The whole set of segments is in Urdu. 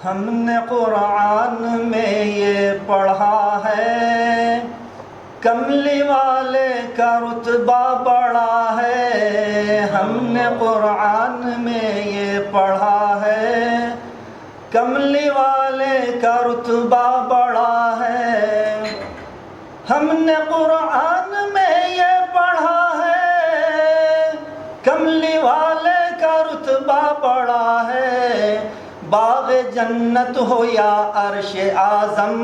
ہم نے قرآن میں یہ پڑھا ہے، کملی والے کا رتبہ بڑا ہے۔ ہم نے قرآن میں یہ پڑھا ہے، کملی والے کا رتبہ بڑا ہے۔ ہم نے قرآن میں یہ پڑھا ہے، کملی والے کا رتبہ بڑا ہے۔ باغ جنت ہو یا عرش اعظم،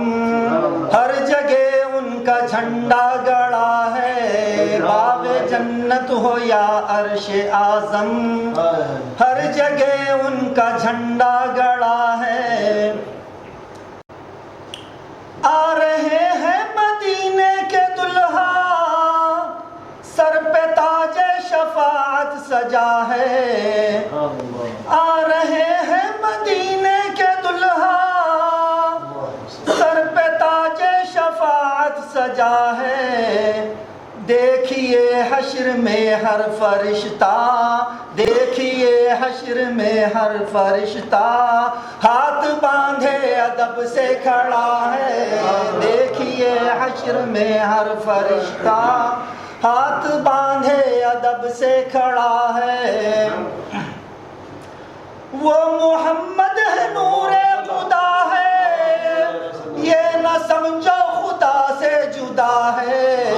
ہر جگہ ان کا جھنڈا گڑا ہے۔ باغ جنت ہو یا عرش اعظم، ہر جگہ ان کا جھنڈا گڑا ہے۔ آ رہے ہیں مدینے کے دلہا، سر پہ تاج شفاعت سجا ہے۔ آ رہے ہیں مدینے کے دلہا، سر پہ تاج شفاعت سجا ہے۔ دیکھیے حشر میں ہر فرشتہ، دیکھیے حشر میں ہر فرشتہ، ہاتھ باندھے ادب سے کھڑا ہے۔ دیکھیے حشر میں ہر فرشتہ، ہاتھ باندھے ادب سے کھڑا ہے۔ وہ محمد ہے نور خدا ہے، یہ نہ سمجھو خدا سے جدا ہے۔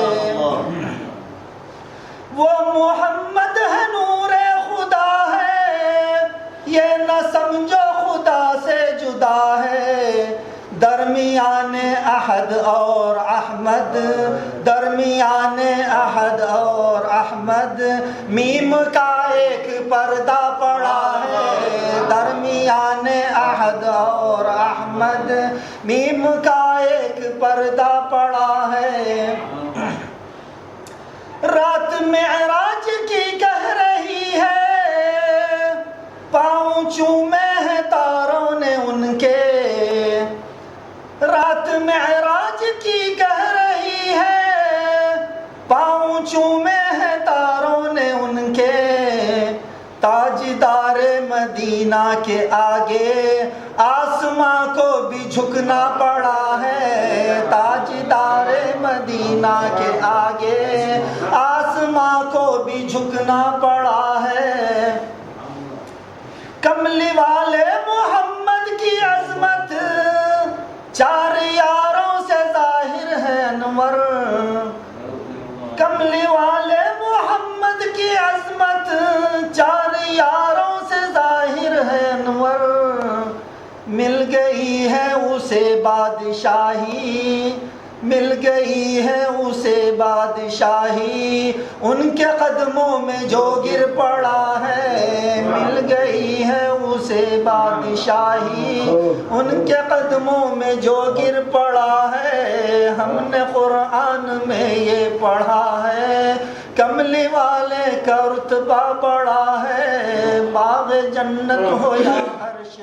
وہ محمد ہے نور خدا ہے، یہ نہ سمجھو خدا سے جدا ہے۔ درمیان احد اور احمد، درمیان احد اور احمد، میم کا ایک پردہ پڑا ہے۔ درمیان احد اور احمد، میم کا ایک پردہ پڑا ہے۔ رات معراج کی کہہ رہی ہے، پاؤں چومے ہیں تاروں نے ان کے۔ رات معراج کی کہہ رہی ہے، پاؤں چومے ہیں تاروں نے ان کے۔ تاجدار مدینہ کے آگے آسماں کو بھی جھکنا پڑا ہے۔ تاجدار مدینہ کے آگے آسماں کو بھی جھکنا پڑا ہے۔ کملی والے محمد کی عظمت چار یاروں سے ظاہر ہے انور۔ کملی والے محمد کی عظمت چار یاروں سے ظاہر ہے انور۔ مل گئی ہے اسے بادشاہی، مل گئی ہے اسے بادشاہی، ان کے قدموں میں جو گر پڑا ہے۔ مل گئی ہے اسے بادشاہی، ان کے قدموں میں جو گر پڑا ہے۔ ہم نے قرآن میں یہ پڑھا ہے، کملی والے کا رتبہ بڑا ہے۔ باغ جنت ہو یا عرش